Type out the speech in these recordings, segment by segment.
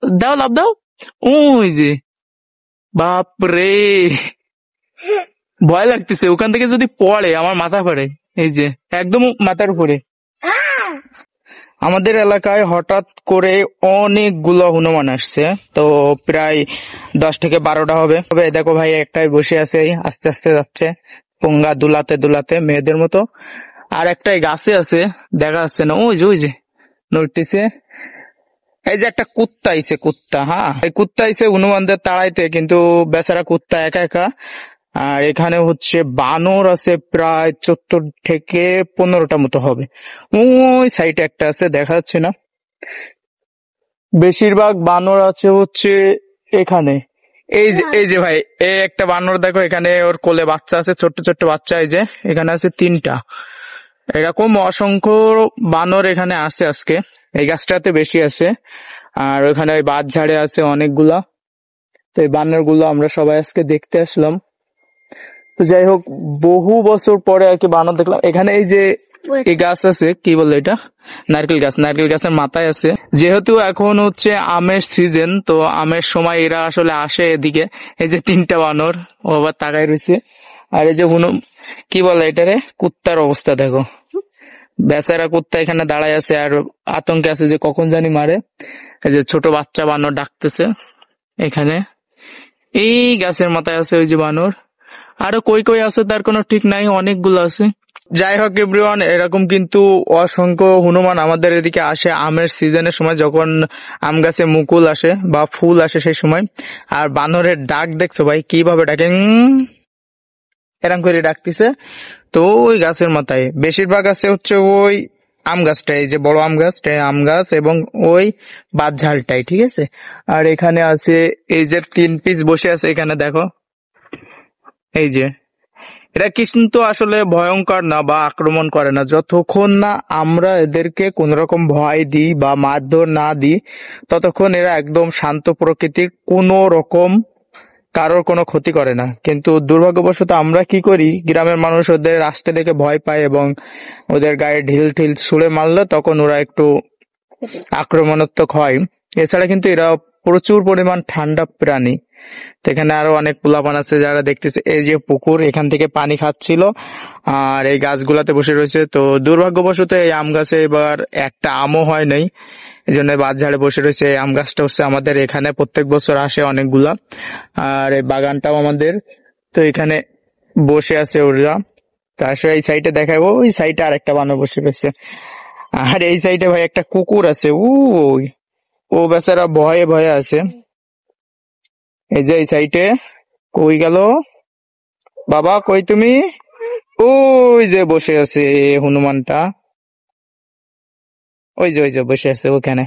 দাও লাভ দাও। ওই যে বাপরে, ভয় লাগতেছে, ওখান থেকে যদি পড়ে আমার মাথা পড়ে। এই যে একদম মাথার উপরে। আমাদের এলাকায় হঠাৎ করে অনেকগুলো হনুমান আসছে, তো প্রায় 10 থেকে 12টা হবে। তবে দেখো ভাই, একটাই বসে আছে, আস্তে আস্তে যাচ্ছে পোঙ্গা দুলাতে দুলাতে মেয়েদের মতো। আর একটাই গাছে আছে, দেখা যাচ্ছে না, ওই যে নড়তেছে। এই যে একটা কুত্তা আইছে, কুত্তা, হ্যাঁ এই কুত্তা আইছে হনুমানদের তাড়াইতে, কিন্তু বেচারা কুত্তা একা একা। আর এখানে হচ্ছে বানর আছে প্রায় 14 থেকে 15টা মতো হবে। ওই সাইডে একটা আছে, দেখা যাচ্ছে না। বেশিরভাগ বানর আছে হচ্ছে এখানে। এই যে ভাই, এই একটা বানর দেখো, এখানে ওর কোলে বাচ্চা আছে, ছোট্ট ছোট্ট বাচ্চা। এই যে এখানে আছে 3টা। এরকম অসংখ্য বানর এখানে আছে আজকে। এই গাছটাতে বেশি আছে, আর ওখানে ওই বাঁশ ঝাড়ে আছে অনেকগুলা। তো এই বানর গুলো আমরা সবাই আজকে দেখতে আসলাম। তো যাই হোক, বহু বছর পরে আর কি বানর দেখলাম এখানে। এই যে এই গাছ আছে, কি বলে এটা, নারকেল গাছ। নারকেল গাছের মাথায় আছে। যেহেতু এখন হচ্ছে আমের সিজন, তো আমের সময় এরা আসলে আসে এদিকে। এই যে 3টা বানর, ও আবার তাকায় রয়েছে। আর এই যে কি বলে এটারে, কুত্তার অবস্থা দেখো, বেচারা কুত্তা এখানে দাঁড়ায় আছে আর আতঙ্কে আছে যে কখন জানি মারে। এই যে ছোট বাচ্চা বানর ডাকতেছে এখানে। এই গাছের মাথায় আছে ওই যে বানর। আরো কই কই আছে তার কোনো ঠিক নাই, অনেকগুলো আছে। যাই হোক এভরিওয়ান, এরকম কিন্তু অসংখ্য হনুমান আমাদের এদিকে আসে আমের সিজনের সময়, যখন আম গাছে মুকুল আসে বা ফুল আসে সেই সময়। আর বানরের ডাক দেখছো ভাই, কিভাবে ডাকে, এরকম করে ডাকতেছে। তো ওই গাছের মাথায় বেশিরভাগ আছে হচ্ছে ওই আম গাছটা, এই যে বড় আম গাছটা, আম গাছ এবং ওই বাঁশঝাড়টাই, ঠিক আছে। আর এখানে আছে এই যে 3 পিস বসে আছে এখানে দেখো। এই যে এরা কিন্তু আসলে ভয়ঙ্কর না বা আক্রমণ করে না, যতক্ষণ না আমরা এদেরকে কোন রকম ভয় দিই বা মারধর না দিই, ততক্ষণ এরা একদম শান্ত প্রকৃতির, কোন রকম কারোর কোনো ক্ষতি করে না। কিন্তু দুর্ভাগ্যবশত আমরা কি করি, গ্রামের মানুষ ওদের আসতে দেখে ভয় পায় এবং ওদের গায়ে ঢিল ঢিল ছুঁড়ে মারলে তখন ওরা একটু আক্রমণাত্মক হয়। এছাড়া কিন্তু এরা প্রচুর পরিমাণ ঠান্ডা প্রাণী। তো এখানে আরো অনেক পোলাপান আছে যারা দেখতেছে। এই যে পুকুর, এখান থেকে পানি খাচ্ছিল আর এই গাছগুলাতে বসে রয়েছে। তো দুর্ভাগ্যবশত এই আম গাছে এবার একটা আমও হয় নাই, এই জন্য বাদ ঝাড়ে বসে রয়েছে। এই আম গাছটা হচ্ছে আমাদের এখানে প্রত্যেক বছর আসে অনেকগুলা, আর এই বাগানটাও আমাদের। তো এখানে বসে আছে ওরা। তারপরে এই সাইডে দেখাবো, ওই সাইডে আর একটা বানর বসে রয়েছে। আর এই সাইডে ভাই একটা কুকুর আছে, ও বেচারা ভয়ে ভয়ে আছে। এই যে এই সাইডে, কই গেল বাবা, কই তুমি? ওই যে বসে আছে হনুমানটা, ওই যে বসে আছে ওখানে,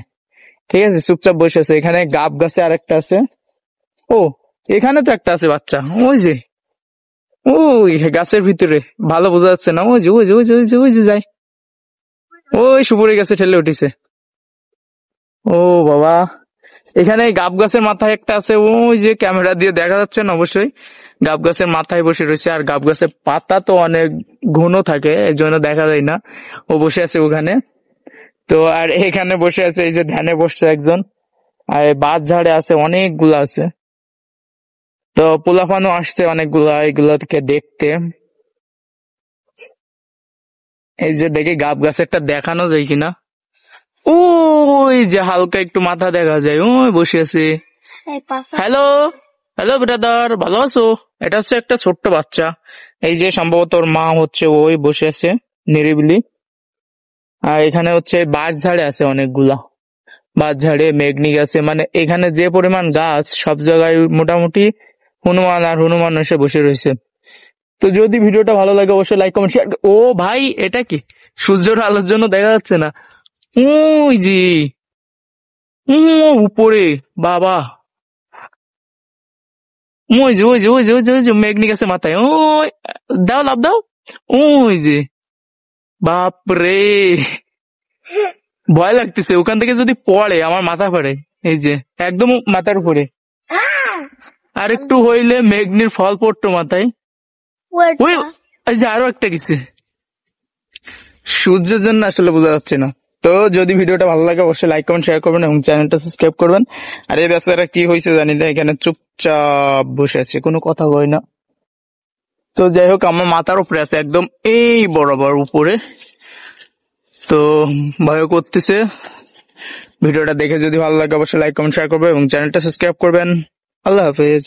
ঠিক আছে, চুপচাপ বসে আছে। এখানে গাব গাছে আরেকটা আছে। ও, এখানে তো একটা আছে বাচ্চা, ওই যে ওই গাছের ভিতরে, ভালো বোঝা যাচ্ছে না। ওই যে যায়, ওই সুপুরি গাছে ঠেলে উঠিছে। ও বাবা, এখানে গাব গাছের মাথায় একটা আছে, ওই যে ক্যামেরা দিয়ে দেখা যাচ্ছে না অবশ্যই, গাব গাছের মাথায় বসে রয়েছে। আর গাব গাছের পাতা তো অনেক ঘন থাকে, এই জন্য দেখা যায় না। ও বসে আছে ওখানে। তো আর এখানে বসে আছে, এই যে ধ্যানে বসছে একজন। আর বাঁশ ঝাড়ে আছে, অনেকগুলা আছে। তো পোলাপানও আসছে অনেকগুলা এগুলোকে দেখতে। এই যে দেখি গাব গাছেরটা দেখানো যায় কিনা। ওই যে হালকা একটু মাথা দেখা যায়, ওই বসে আছে। হ্যালো, হ্যালো ব্রাদার, ভালো আছো? এটা হচ্ছে একটা ছোট্ট বাচ্চা। এই যে সম্ভবত ওর মা হচ্ছে ওই বসে আছে নিরিবিলি। আর এখানে হচ্ছে বাঁশ ঝাড়ে আছে অনেকগুলা, বাঁশ ঝাড়ে মেঘনি গাছে, মানে এখানে যে পরিমাণ গাছ, সব জায়গায় মোটামুটি হনুমান আর হনুমান এসে বসে রয়েছে। তো যদি ভিডিওটা ভালো লাগে অবশ্যই লাইক কমেন্ট শেয়ার। ও ভাই, এটা কি সূর্যের আলোর জন্য দেখা যাচ্ছে না। ওই যে উপরে, বাবা, ওই যে মেঘনি গাছে মাথায়, ওই দাও লাভ দাও। ওই যে বাপরে, ভয় লাগতেছে, ওখান থেকে যদি পড়ে আমার মাথা পড়ে। এই যে একদম মাথার উপরে, আর একটু হইলে মেঘনির ফল পড়তো মাথায়। ওই এই যে আরো একটা গেছে, সূর্যের জন্য আসলে বোঝা যাচ্ছে না। তো যদি ভিডিওটা ভালো লাগে অবশ্যই লাইক কমেন্ট শেয়ার করবেন এবং চ্যানেলটা সাবস্ক্রাইব করবেন। আর এই বেচারা কি হয়েছে জানি না, এখানে চুপচাপ বসে আছে, কোনো কথা কয় না। তো যাই হোক, আমার মাথার উপরে আছে, একদম এই বরাবর উপরে। তো ভয় করতেছে। ভিডিওটা দেখে যদি ভালো লাগে অবশ্যই লাইক কমেন্ট শেয়ার করবেন এবং চ্যানেলটা সাবস্ক্রাইব করবেন। আল্লাহ হাফেজ।